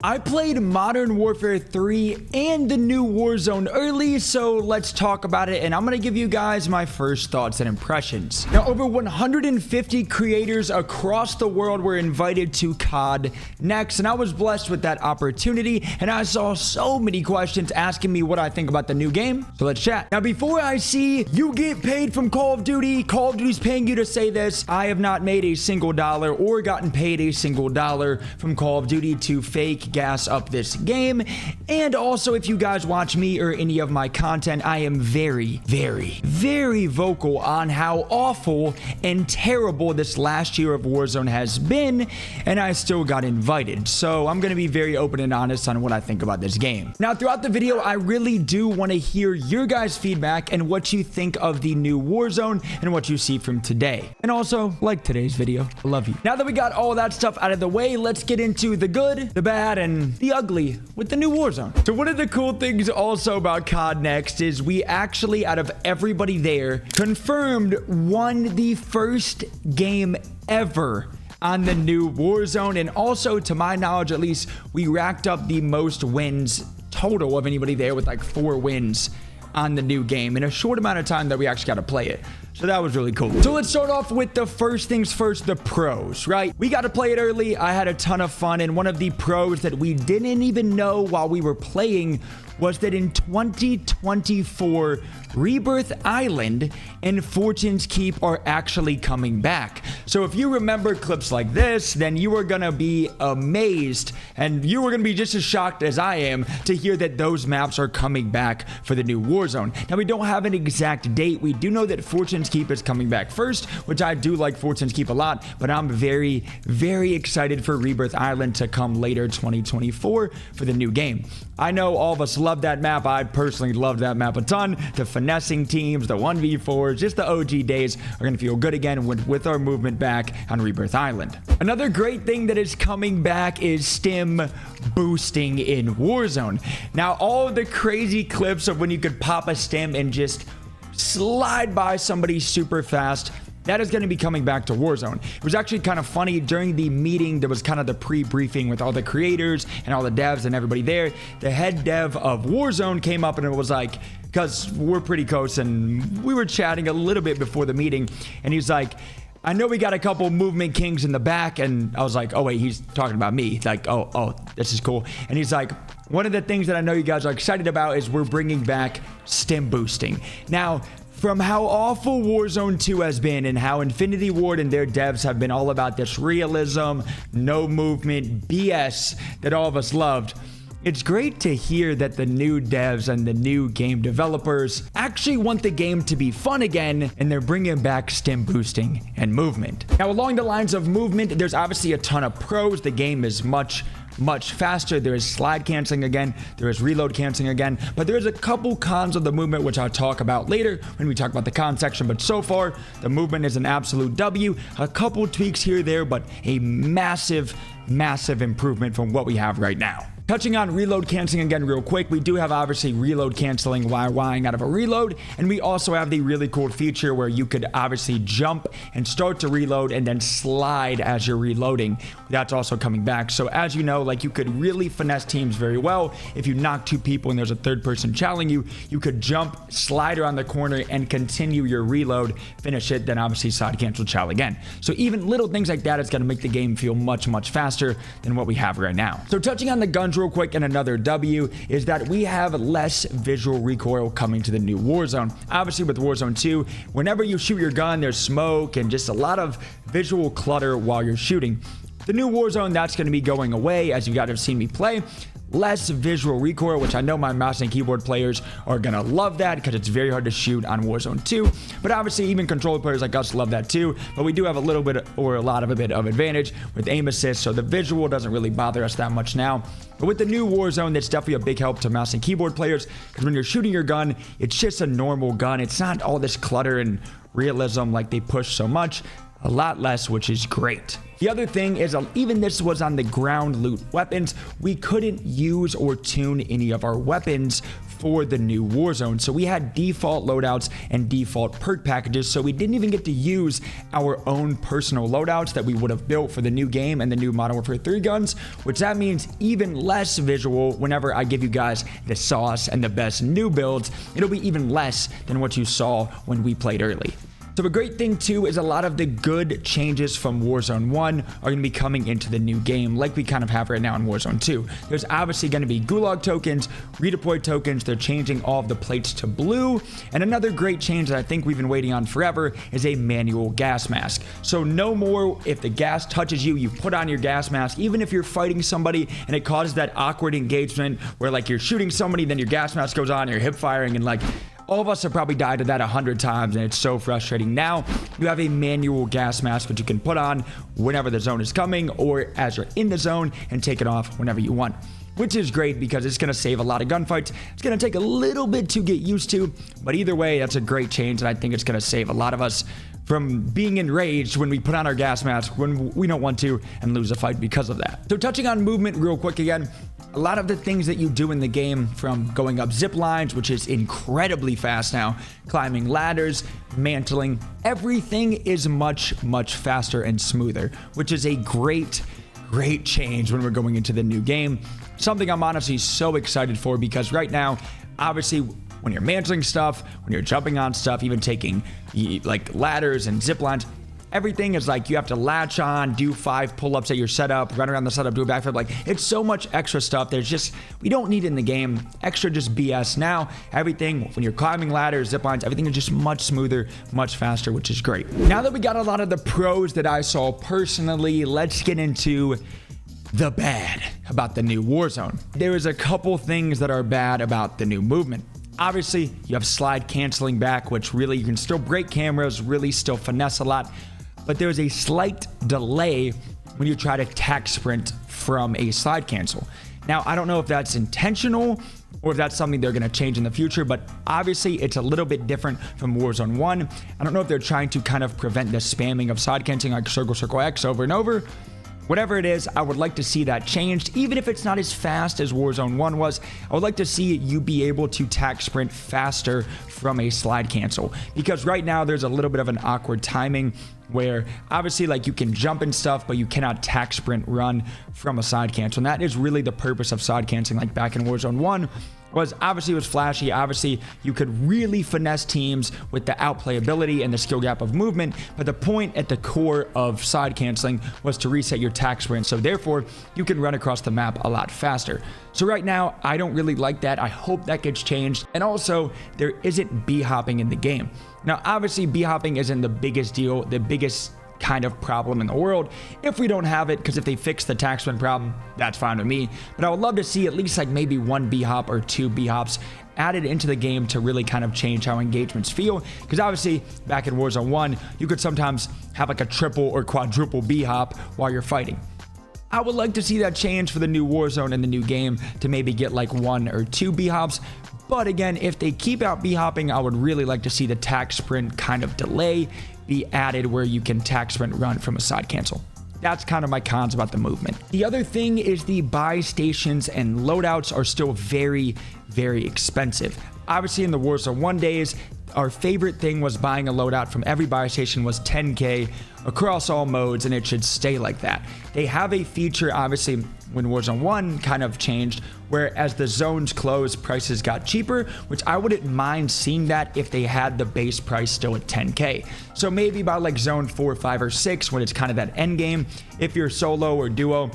I played Modern Warfare 3 and the new Warzone early, so let's talk about it, and I'm going to give you guys my first thoughts and impressions. Now, over 150 creators across the world were invited to COD NEXT, and I was blessed with that opportunity, and I saw so many questions asking me what I think about the new game, so let's chat. Now, before I see you get paid from Call of Duty's paying you to say this, I have not made a single dollar or gotten paid a single dollar from Call of Duty to fake gas up this game. And also, if you guys watch me or any of my content, I am very vocal on how awful and terrible this last year of Warzone has been, and I still got invited. So I'm going to be very open and honest on what I think about this game. Now, throughout the video, I really do want to hear your guys' feedback and what you think of the new Warzone and what you see from today. And also, like today's video. I love you. Now that we got all that stuff out of the way, let's get into the good, the bad, and the ugly with the new Warzone. So one of the cool things also about COD NEXT is we actually, out of everybody there, confirmed won the first game ever on the new Warzone. And also, to my knowledge at least, we racked up the most wins total of anybody there with like 4 wins on the new game in a short amount of time that we actually got to play it. So that was really cool. So let's start off with the first things first, the pros, right? We got to play it early. I had a ton of fun. And one of the pros that we didn't even know while we were playing was that in 2024, Rebirth Island and Fortune's Keep are actually coming back. So if you remember clips like this, then you are going to be amazed, and you are going to be just as shocked as I am to hear that those maps are coming back for the new Warzone. Now, we don't have an exact date. We do know that Fortune's Keep is coming back first, which I do like Fortune's Keep a lot, but I'm very excited for Rebirth Island to come later 2024 for the new game. I know all of us love that map. I personally love that map a ton. The finessing teams, the 1v4s, just the OG days are going to feel good again with our movement back on Rebirth Island. Another great thing that is coming back is stim boosting in Warzone. Now, all the crazy clips of when you could pop a stim and just slide by somebody super fast, that is going to be coming back to Warzone. It was actually kind of funny during the meeting. There was kind of the pre-briefing with all the creators and all the devs and everybody there. The head dev of Warzone came up and it was like, because we're pretty close and we were chatting a little bit before the meeting, and he's like, I know we got a couple movement kings in the back. And I was like, oh wait, he's talking about me. Like, oh, this is cool. And he's like, one of the things that I know you guys are excited about is we're bringing back stim boosting. Now, from how awful Warzone 2 has been and how Infinity Ward and their devs have been all about this realism, no movement, BS that all of us loved, it's great to hear that the new devs and the new game developers actually want the game to be fun again, and they're bringing back stim boosting and movement. Now, along the lines of movement, there's obviously a ton of pros. The game is much faster. There is slide canceling again. There is reload canceling again. But there's a couple cons of the movement, which I'll talk about later when we talk about the con section. But so far, the movement is an absolute W. A couple tweaks here or there, but a massive improvement from what we have right now. Touching on reload canceling again real quick, we do have obviously reload canceling while Ying out of a reload, and we also have the really cool feature where you could obviously jump and start to reload and then slide as you're reloading. That's also coming back. So as you know, like, you could really finesse teams very well. If you knock 2 people and there's a 3rd person challenging you, you could jump, slide around the corner, and continue your reload, finish it, then obviously side cancel chow again. So even little things like that is going to make the game feel much faster than what we have right now. So touching on the guns real quick, and another W is that we have less visual recoil coming to the new Warzone. Obviously with Warzone 2, whenever you shoot your gun, there's smoke and just a lot of visual clutter while you're shooting. The new Warzone, that's going to be going away, as you guys have seen me play. Less visual recoil, which I know my mouse and keyboard players are gonna love that because it's very hard to shoot on Warzone 2. But obviously even controller players like us love that too. But we do have a little bit or a lot of a bit of advantage with aim assist, so the visual doesn't really bother us that much now. But with the new Warzone, that's definitely a big help to mouse and keyboard players, because when you're shooting your gun, it's just a normal gun. It's not all this clutter and realism like they push so much. A lot less, which is great. The other thing is, even this was on the ground loot weapons, we couldn't use or tune any of our weapons for the new Warzone. So we had default loadouts and default perk packages, so we didn't even get to use our own personal loadouts that we would have built for the new game and the new Modern Warfare 3 guns, which that means even less visual. Whenever I give you guys the sauce and the best new builds, it'll be even less than what you saw when we played early. So a great thing too is a lot of the good changes from Warzone 1 are going to be coming into the new game, like we kind of have right now in Warzone 2. There's obviously going to be gulag tokens, redeploy tokens. They're changing all of the plates to blue. And another great change that I think we've been waiting on forever is a manual gas mask. So no more, if the gas touches you, you put on your gas mask, even if you're fighting somebody and it causes that awkward engagement where like you're shooting somebody, then your gas mask goes on, you're hip firing, and like all of us have probably died to that 100 times, and it's so frustrating. Now, you have a manual gas mask, which you can put on whenever the zone is coming or as you're in the zone and take it off whenever you want, which is great because it's going to save a lot of gunfights. It's going to take a little bit to get used to, but either way, that's a great change, and I think it's going to save a lot of us from being enraged when we put on our gas mask when we don't want to and lose a fight because of that. So touching on movement real quick again, a lot of the things that you do in the game, from going up zip lines, which is incredibly fast now, climbing ladders, mantling, everything is much faster and smoother, which is a great change when we're going into the new game. Something I'm honestly so excited for, because right now, obviously, when you're mantling stuff, when you're jumping on stuff, even taking like ladders and zip lines, everything is like you have to latch on, do 5 pull-ups at your setup, run around the setup, do a backflip. Like, it's so much extra stuff. There's just, we don't need it in the game. Extra just BS. Now, everything, when you're climbing ladders, zip lines, everything is just much smoother, much faster, which is great. Now that we got a lot of the pros that I saw personally, let's get into the bad about the new Warzone. There is a couple things that are bad about the new movement. Obviously, you have slide canceling back, which really, you can still break cameras, really still finesse a lot. But there's a slight delay when you try to tack sprint from a slide cancel. Now, I don't know if that's intentional or if that's something they're going to change in the future, but obviously it's a little bit different from Warzone 1. I don't know if they're trying to kind of prevent the spamming of slide canceling, like circle, circle X over and over. Whatever it is, I would like to see that changed. Even if it's not as fast as Warzone 1 was, I would like to see you be able to tack sprint faster from a slide cancel. Because right now there's a little bit of an awkward timing where obviously like you can jump and stuff, but you cannot tack sprint run from a side cancel. And that is really the purpose of side canceling. Like back in Warzone 1, was obviously it was flashy. Obviously you could really finesse teams with the outplayability and the skill gap of movement, but the point at the core of side canceling was to reset your tack sprint, so therefore you can run across the map a lot faster. So right now I don't really like that. I hope that gets changed. And also, there isn't b-hopping in the game. Now obviously b-hopping isn't the biggest deal, the biggest kind of problem in the world if we don't have it, because if they fix the tack sprint problem, that's fine with me. But I would love to see at least like maybe 1 b-hop or 2 b-hops added into the game to really kind of change how engagements feel, because obviously back in Warzone 1 you could sometimes have like a triple or quadruple b-hop while you're fighting. I would like to see that change for the new Warzone and the new game to maybe get like 1 or 2 b-hops. But again, if they keep out b-hopping, I would really like to see the tack sprint kind of delay be added where you can tack sprint run from a side cancel. That's kind of my cons about the movement. The other thing is the buy stations and loadouts are still very expensive. Obviously in the Warzone 1 days, our favorite thing was buying a loadout from every buy station was 10K across all modes, and it should stay like that. They have a feature, obviously, when Warzone 1 kind of changed, where as the zones closed, prices got cheaper, which I wouldn't mind seeing that if they had the base price still at 10K. So maybe by like zone 4, 5, or 6, when it's kind of that end game, if you're solo or duo,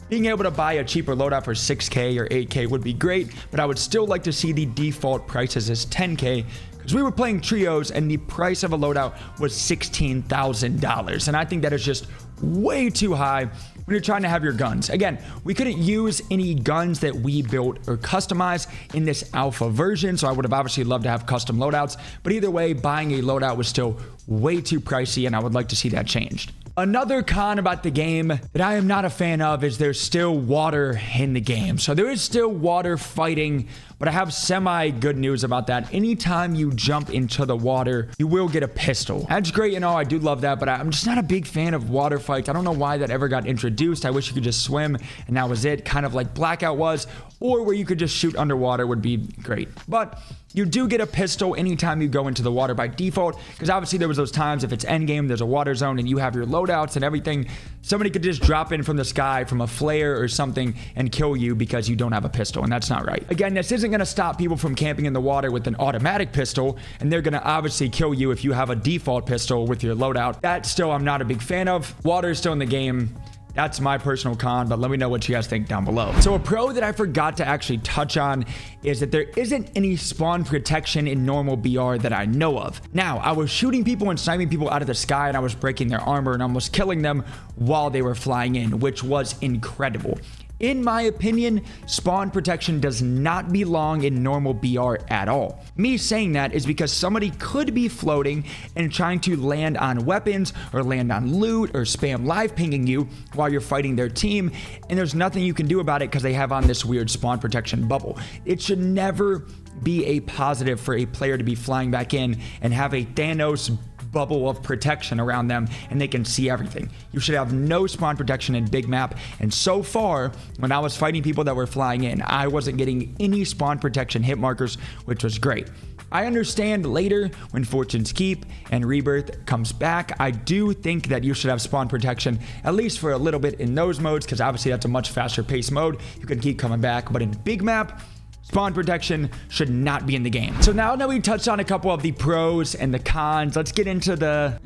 being able to buy a cheaper loadout for 6K or 8K would be great, but I would still like to see the default prices as 10K, because we were playing trios and the price of a loadout was $16,000. And I think that is just way too high when you're trying to have your guns. Again, we couldn't use any guns that we built or customized in this alpha version, so I would have obviously loved to have custom loadouts, but either way, buying a loadout was still way too pricey, and I would like to see that changed. Another con about the game that I am not a fan of is there's still water in the game. So there is still water fighting but I have semi good news about that. Anytime you jump into the water, you will get a pistol. That's great and all. I do love that, but I'm just not a big fan of water fights. I don't know why that ever got introduced. I wish you could just swim and that was it, kind of like Blackout was, or where you could just shoot underwater would be great. But you do get a pistol anytime you go into the water by default, because obviously there was those times if it's endgame, there's a water zone and you have your loadouts and everything, somebody could just drop in from the sky from a flare or something and kill you because you don't have a pistol, and that's not right. Again, this isn't going to stop people from camping in the water with an automatic pistol, and they're going to obviously kill you if you have a default pistol with your loadout. That still I'm not a big fan of. Water is still in the game. That's my personal con, but let me know what you guys think down below. So a pro that I forgot to actually touch on is that there isn't any spawn protection in normal BR that I know of. Now, I was shooting people and sniping people out of the sky, and I was breaking their armor and almost killing them while they were flying in, which was incredible. In my opinion, spawn protection does not belong in normal BR at all. Me saying that is because somebody could be floating and trying to land on weapons or land on loot or spam live pinging you while you're fighting their team, and there's nothing you can do about it because they have on this weird spawn protection bubble. It should never be a positive for a player to be flying back in and have a Thanos bubble of protection around them and they can see everything. You should have no spawn protection in big map, and so far when I was fighting people that were flying in, I wasn't getting any spawn protection hit markers, which was great. I understand later when Fortune's Keep and Rebirth comes back, I do think that you should have spawn protection at least for a little bit in those modes, because obviously that's a much faster paced mode. You can keep coming back, but in big map, spawn protection should not be in the game. So now that we touched on a couple of the pros and the cons, let's get into the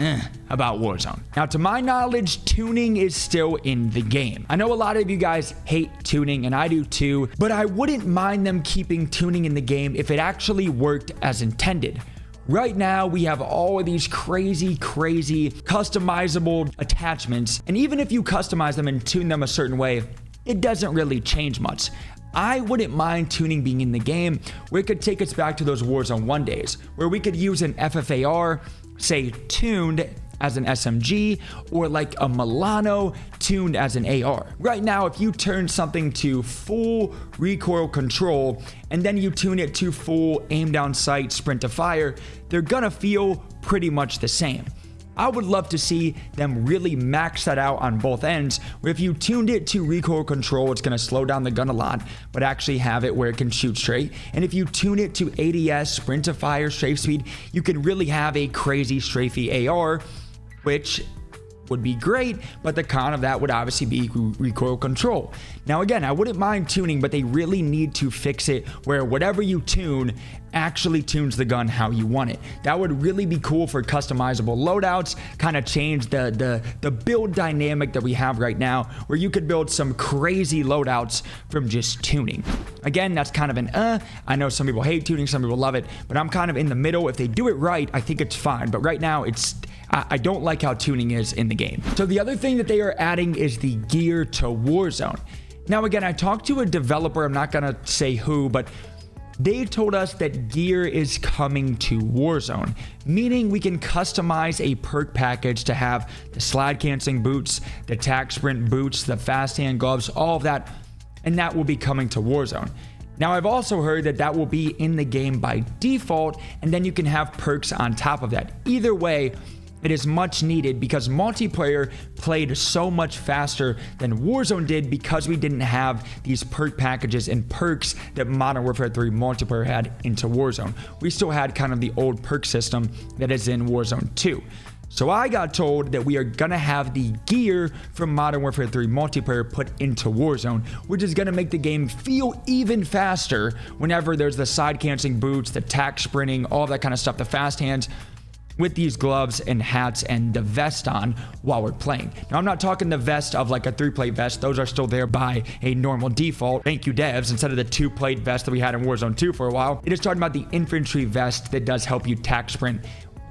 about Warzone. Now, to my knowledge, tuning is still in the game. I know a lot of you guys hate tuning, and I do too, but I wouldn't mind them keeping tuning in the game if it actually worked as intended. Right now, we have all of these crazy customizable attachments, and even if you customize them and tune them a certain way, it doesn't really change much. I wouldn't mind tuning being in the game where it could take us back to those Warzone 1 days, where we could use an FFAR, say tuned as an SMG, or like a Milano tuned as an AR. Right now, if you turn something to full recoil control and then you tune it to full aim down sight, sprint to fire, they're gonna feel pretty much the same. I would love to see them really max that out on both ends, where if you tuned it to recoil control, it's going to slow down the gun a lot, but actually have it where it can shoot straight. And if you tune it to ADS, sprint to fire, strafe speed, you can really have a crazy strafey AR, which would be great, but the con of that would obviously be recoil control. Now again, I wouldn't mind tuning, but they really need to fix it where whatever you tune actually tunes the gun how you want it. That would really be cool for customizable loadouts, kind of change the build dynamic that we have right now, where you could build some crazy loadouts from just tuning. Again, that's kind of an I know some people hate tuning, some people love it, but I'm kind of in the middle. If they do it right, I think it's fine, but right now I don't like how tuning is in the game. So the other thing that they are adding is the gear to Warzone. Now again, I talked to a developer, I'm not gonna say who, but they told us that gear is coming to Warzone, meaning we can customize a perk package to have the slide canceling boots, the tac sprint boots, the fast hand gloves, all of that, and that will be coming to Warzone. Now, I've also heard that that will be in the game by default, and then you can have perks on top of that. Either way, it is much needed because multiplayer played so much faster than Warzone did because we didn't have these perk packages and perks that Modern Warfare 3 multiplayer had into Warzone. We still had kind of the old perk system that is in Warzone 2. So I got told that we are gonna have the gear from Modern Warfare 3 multiplayer put into Warzone, which is gonna make the game feel even faster whenever there's the side canceling boots, the tac sprinting, all that kind of stuff, the fast hands, with these gloves and hats and the vest on while we're playing. Now, I'm not talking the vest of like a 3-plate vest. Those are still there by a normal default. Thank you, devs. Instead of the 2-plate vest that we had in Warzone 2 for a while, it is talking about the infantry vest that does help you tac sprint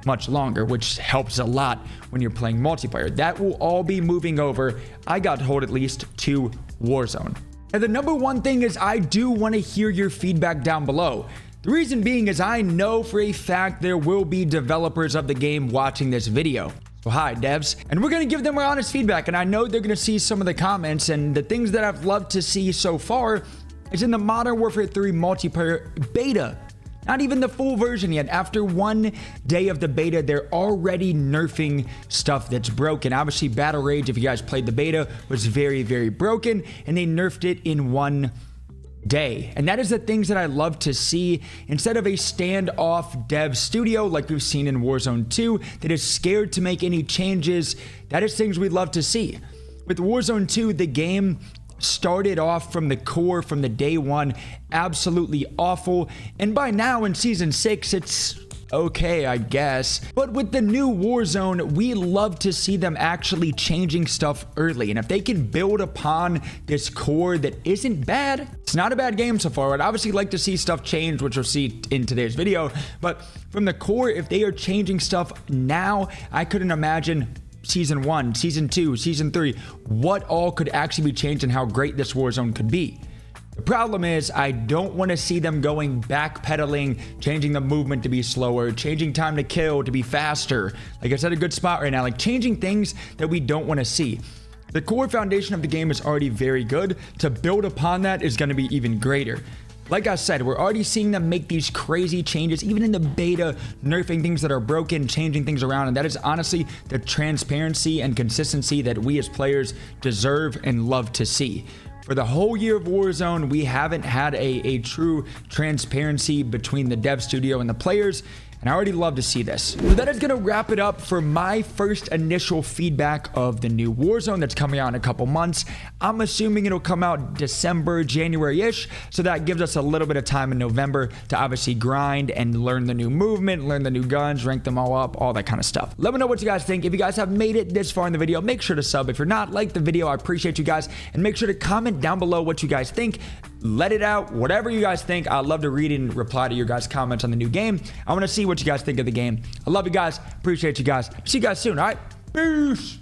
much longer, which helps a lot when you're playing multiplayer. That will all be moving over, I got told at least, to Warzone. And the number one thing is I do want to hear your feedback down below. The reason being is I know for a fact there will be developers of the game watching this video. So hi, devs. And we're going to give them our honest feedback. And I know they're going to see some of the comments, and the things that I've loved to see so far is in the Modern Warfare 3 multiplayer beta. Not even the full version yet. After 1 day of the beta, they're already nerfing stuff that's broken. Obviously, Battle Rage, if you guys played the beta, was very, very broken, and they nerfed it in 1 day. And that is the things that I love to see. Instead of a standoff dev studio like we've seen in Warzone 2 that is scared to make any changes, that is things we'd love to see. With Warzone 2, the game started off from the core, from the day one, absolutely awful. And by now in season 6, it's okay, I guess. But with the new Warzone, we love to see them actually changing stuff early. And if they can build upon this core that isn't bad, it's not a bad game so far. I'd obviously like to see stuff change, which we'll see in today's video. But from the core, if they are changing stuff now, I couldn't imagine Season 1, Season 2, Season 3, what all could actually be changed and how great this Warzone could be. The problem is, I don't want to see them going backpedaling, changing the movement to be slower, changing time to kill to be faster. Like, it's at a good spot right now, like changing things that we don't want to see. The core foundation of the game is already very good. To build upon that is going to be even greater. Like I said, we're already seeing them make these crazy changes, even in the beta, nerfing things that are broken, changing things around, and that is honestly the transparency and consistency that we as players deserve and love to see. For the whole year of Warzone, we haven't had a true transparency between the dev studio and the players, and I already love to see this. So that is going to wrap it up for my first initial feedback of the new Warzone that's coming out in a couple months. I'm assuming it'll come out December, January-ish, so that gives us a little bit of time in November to obviously grind and learn the new movement, learn the new guns, rank them all up, all that kind of stuff. Let me know what you guys think. If you guys have made it this far in the video, make sure to sub. If you're not, like the video. I appreciate you guys, and make sure to comment down below what you guys think. Let it out, whatever you guys think. I'd love to read and reply to your guys' comments on the new game. I want to see what you guys think of the game. I love you guys. Appreciate you guys. See you guys soon. All right. Peace.